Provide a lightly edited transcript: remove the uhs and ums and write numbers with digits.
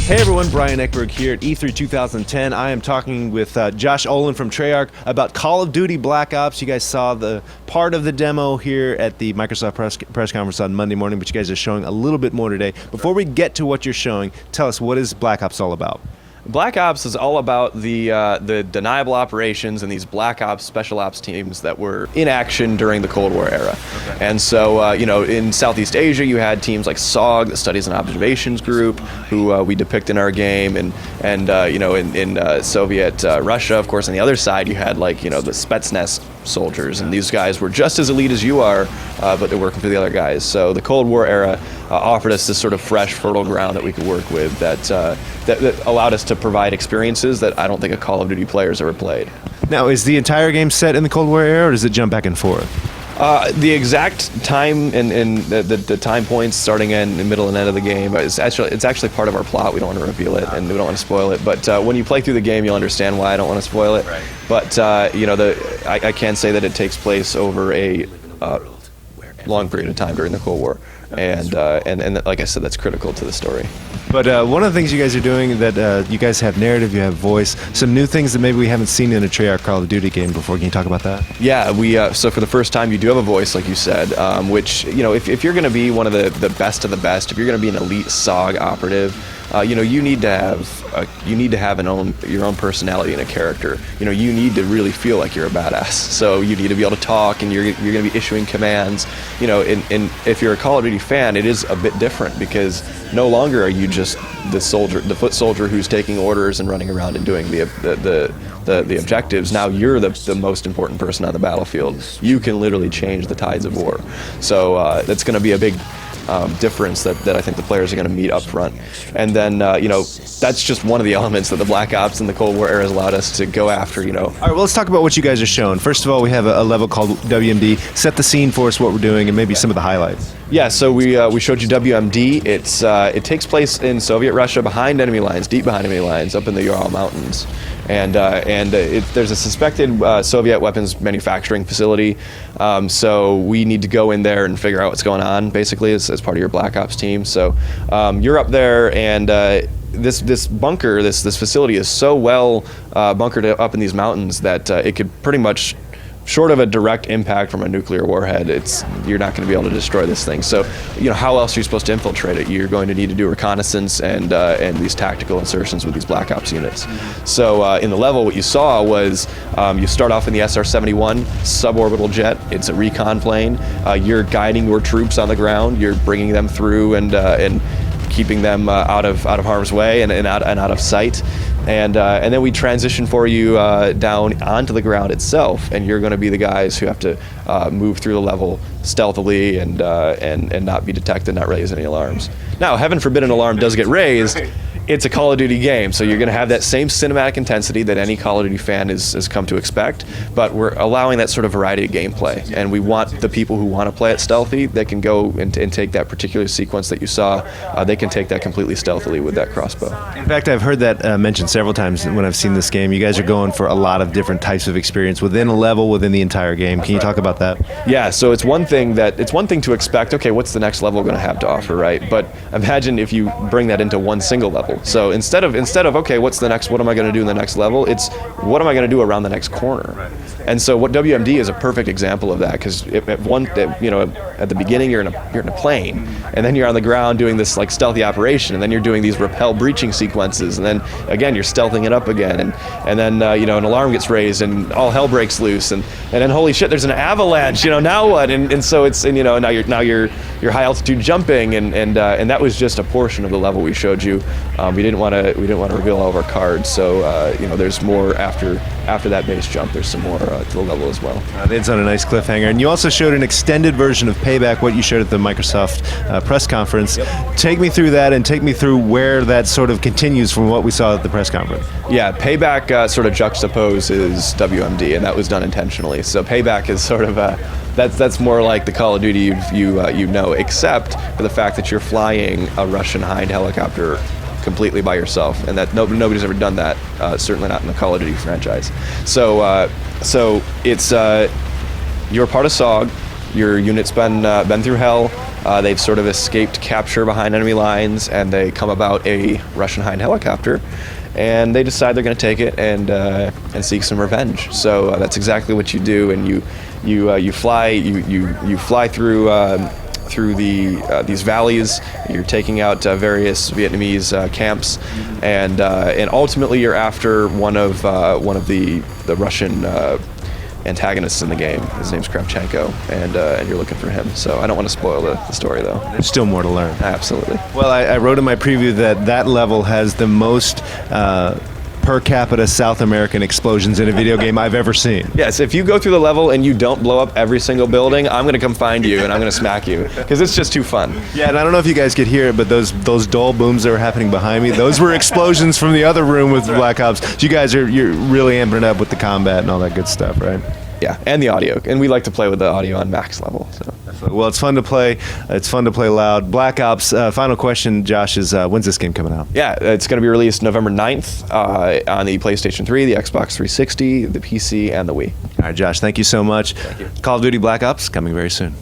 Hey everyone, Brian Ekberg here at E3 2010. I am talking with Josh Olin from Treyarch about Call of Duty Black Ops. You guys saw the part of the demo here at the Microsoft press conference on Monday morning, but you guys are showing a little bit more today. Before we get to what you're showing, tell us, what is Black Ops all about? Black Ops is all about the deniable operations and these Black Ops special ops teams that were in action during the Cold War era. Okay. And so, in Southeast Asia, you had teams like SOG, the Studies and Observations Group, who we depict in our game, and in Soviet Russia, of course, on the other side, you had the Spetsnaz soldiers, and these guys were just as elite as you are, but they're working for the other guys. So the Cold War era offered us this sort of fresh, fertile ground that we could work with that allowed us to provide experiences that I don't think a Call of Duty player has ever played. Now, is the entire game set in the Cold War era, or does it jump back and forth? The exact time and the time points starting in the middle and end of the game it's actually part of our plot. We don't want to reveal it and we don't want to spoil it. But when you play through the game, you'll understand why I don't want to spoil it. Right. But I can say that it takes place over a long period of time during the Cold War, and like I said, that's critical to the story. But one of the things you guys are doing that you guys have narrative, you have voice, some new things that maybe we haven't seen in a Treyarch Call of Duty game before. Can you talk about that? Yeah, so for the first time you do have a voice, like you said, which if you're going to be one of the best of the best, if you're going to be an elite SOG operative, you need to have your own personality and a character. You need to really feel like you're a badass. So you need to be able to talk, and you're going to be issuing commands. And if you're a Call of Duty fan, it is a bit different because no longer are you just the foot soldier who's taking orders and running around and doing the objectives. Now you're the most important person on the battlefield. You can literally change the tides of war. So that's going to be a big difference that I think the players are going to meet up front. And then, that's just one of the elements that the Black Ops and the Cold War era has allowed us to go after, All right, well, let's talk about what you guys are showing. First of all, we have a level called WMD. Set the scene for us, what we're doing, and maybe some of the highlights. Yeah, so we showed you WMD. It takes place in Soviet Russia, behind enemy lines, deep behind enemy lines, up in the Ural Mountains. And there's a suspected Soviet weapons manufacturing facility, so we need to go in there and figure out what's going on, basically, as part of your Black Ops team. So you're up there, and this bunker, this facility is so well bunkered up in these mountains that it could pretty much, short of a direct impact from a nuclear warhead, you're not going to be able to destroy this thing. So, how else are you supposed to infiltrate it? You're going to need to do reconnaissance and these tactical insertions with these Black Ops units. So, in the level, what you saw was you start off in the SR-71 suborbital jet. It's a recon plane. You're guiding your troops on the ground. You're bringing them through and keeping them out of harm's way and out of sight. And then we transition for you down onto the ground itself, and you're going to be the guys who have to move through the level stealthily and not be detected, not raise any alarms. Now, heaven forbid an alarm does get raised. It's a Call of Duty game, so you're going to have that same cinematic intensity that any Call of Duty fan has come to expect, but we're allowing that sort of variety of gameplay, and we want the people who want to play it stealthy, they can go and take that particular sequence that you saw, they can take that completely stealthily with that crossbow. In fact, I've heard that mentioned several times when I've seen this game. You guys are going for a lot of different types of experience within a level, within the entire game. Can you talk about that? Yeah, so it's one thing to expect, okay, what's the next level going to have to offer, right? But imagine if you bring that into one single level. So instead of okay, what am I going to do in the next level? It's what am I going to do around the next corner? Right. And so what WMD is a perfect example of that, because at the beginning you're in a plane, and then you're on the ground doing this like stealthy operation, and then you're doing these rappel breaching sequences, and then again you're stealthing it up again, and then an alarm gets raised and all hell breaks loose, and then holy shit, there's an avalanche, now what? And so it's now you're high altitude jumping, and that was just a portion of the level we showed you. We didn't want to reveal all of our cards, so there's more after that base jump. There's some more to the level as well. It's on a nice cliffhanger. And you also showed an extended version of Payback, what you showed at the Microsoft press conference. Yep. Take me through that, and take me through where that sort of continues from what we saw at the press conference. Yeah, Payback sort of juxtaposes WMD, and that was done intentionally. So Payback is sort of that's more like the Call of Duty except for the fact that you're flying a Russian Hind helicopter completely by yourself, and that nobody's ever done that, certainly not in the Call of Duty franchise. So it's you're part of SOG, your unit's been through hell, They've sort of escaped capture behind enemy lines, and they come about a Russian Hind helicopter, and they decide they're going to take it and seek some revenge. So that's exactly what you do, and you fly through these valleys. You're taking out various Vietnamese camps, and ultimately you're after one of the Russian antagonists in the game. His name's Kravchenko, and you're looking for him. So I don't want to spoil the story, though. There's still more to learn. Absolutely. Well, I wrote in my preview that level has the most per capita South American explosions in a video game I've ever seen. Yes, if you go through the level and you don't blow up every single building, I'm going to come find you and I'm going to smack you, because it's just too fun. Yeah, and I don't know if you guys could hear it, but those dull booms that were happening behind me, those were explosions from the other room with Black Ops. So you guys you're really amping it up with the combat and all that good stuff, right? Yeah, and the audio. And we like to play with the audio on max level. So. Well, it's fun to play. It's fun to play loud. Black Ops, final question, Josh, is when's this game coming out? Yeah, it's going to be released November 9th on the PlayStation 3, the Xbox 360, the PC, and the Wii. All right, Josh, thank you so much. Thank you. Call of Duty Black Ops coming very soon.